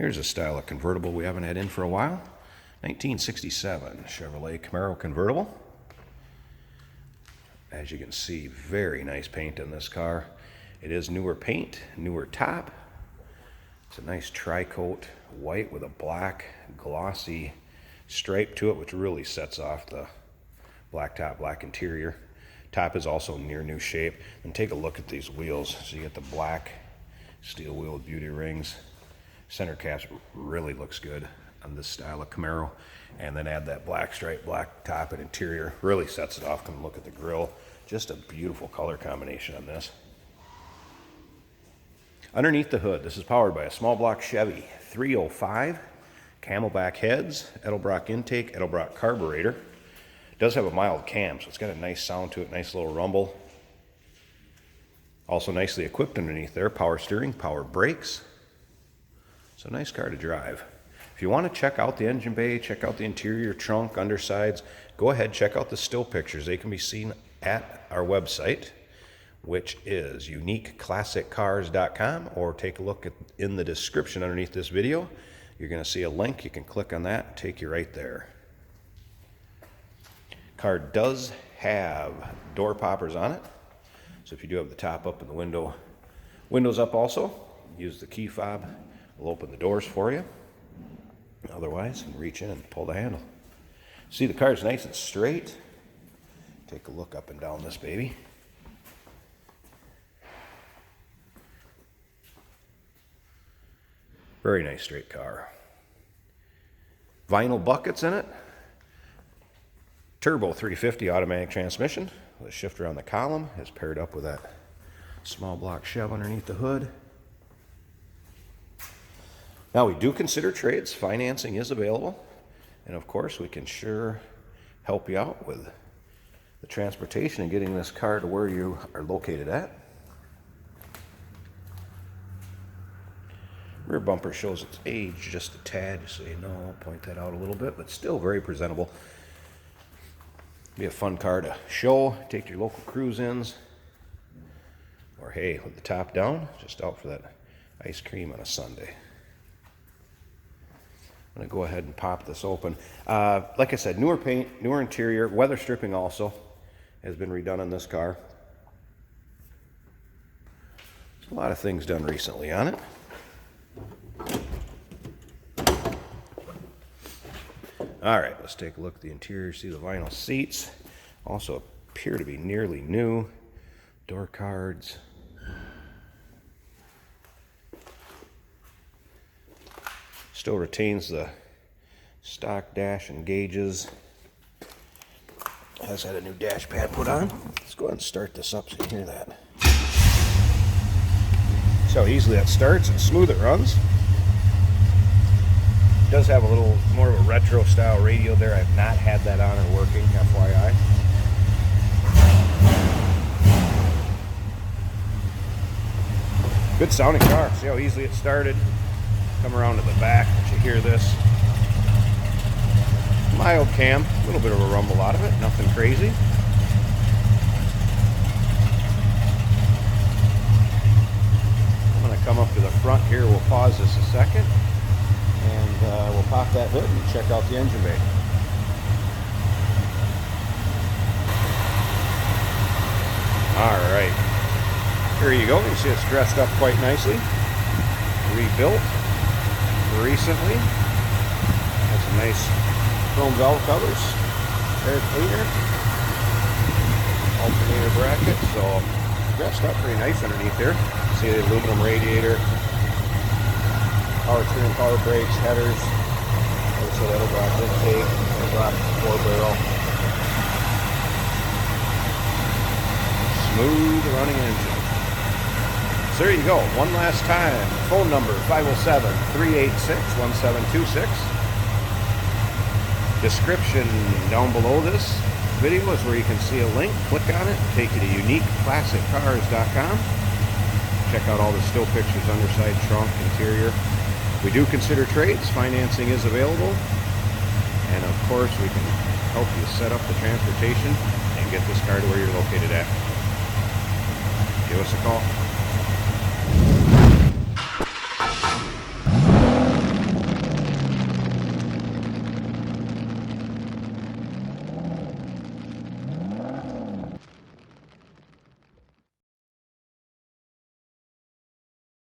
Here's a style of convertible we haven't had in for a while. 1967 Chevrolet Camaro Convertible. As you can see, very nice paint in this car. It is newer paint, newer top. It's a nice tri-coat white with a black glossy stripe to it, which really sets off the black top, black interior. Top is also near new shape. And take a look at these wheels. So you get the black steel wheel with beauty rings. Center caps really looks good on this style of Camaro. And then add that black stripe, black top and interior. Really sets it off. Come look at the grille. Just a beautiful color combination on this. Underneath the hood, this is powered by a small block Chevy 305, Camelback heads, Edelbrock intake, Edelbrock carburetor. It does have a mild cam, so it's got a nice sound to it, nice little rumble. Also nicely equipped underneath there, power steering, power brakes. It's a nice car to drive. If you want to check out the engine bay, check out the interior, trunk, undersides, go ahead, check out the still pictures. They can be seen at our website, which is uniqueclassiccars.com, or take a look in the description underneath this video. You're going to see a link. You can click on that, take you right there. Car does have door poppers on it, so if you do have the top up and the windows up also, use the key fob. We'll open the doors for you. Otherwise, you can reach in and pull the handle. See, the car's nice and straight. Take a look up and down this baby. Very nice straight car. Vinyl buckets in it. Turbo 350 automatic transmission with a shifter on the column. Is paired up with that small block Chev underneath the hood. Now, we do consider trades. Financing is available. And of course, we can sure help you out with the transportation and getting this car to where you are located at. Rear bumper shows its age just a tad, so you know, I'll point that out a little bit, but still very presentable. Be a fun car to show, take your local cruise-ins, or hey, with the top down, just out for that ice cream on a Sunday. I'm going to go ahead and pop this open. Like I said, newer paint, newer interior, weather stripping also has been redone on this car. There's a lot of things done recently on it. All right, let's take a look at the interior. See the vinyl seats. Also appear to be nearly new. Door cards. Still retains the stock dash and gauges. Has had a new dash pad put on. Let's go ahead and start this up so you can hear that. See how easily that starts and smooth it runs. It does have a little more of a retro style radio there. I've not had that on or working, FYI. Good sounding car. See how easily it started. Come around to the back, let you hear this. Mild cam, a little bit of a rumble out of it, nothing crazy. I'm going to come up to the front here. We'll pause this a second, and we'll pop that hood and check out the engine bay. All right, here you go. You can see it's dressed up quite nicely, rebuilt recently. Got some nice chrome valve covers, air cleaner, alternator bracket, so dressed up pretty nice underneath there. See the aluminum radiator, power steering, power brakes, headers, also Edelbrock intake, Edelbrock 4-barrel. Smooth running engine. So there you go. One last time. Phone number 507-386-1726. Description down below this video is where you can see a link. Click on it. Take you to uniqueclassiccars.com. Check out all the still pictures, underside, trunk, interior. We do consider trades. Financing is available. And of course, we can help you set up the transportation and get this car to where you're located at. Give us a call.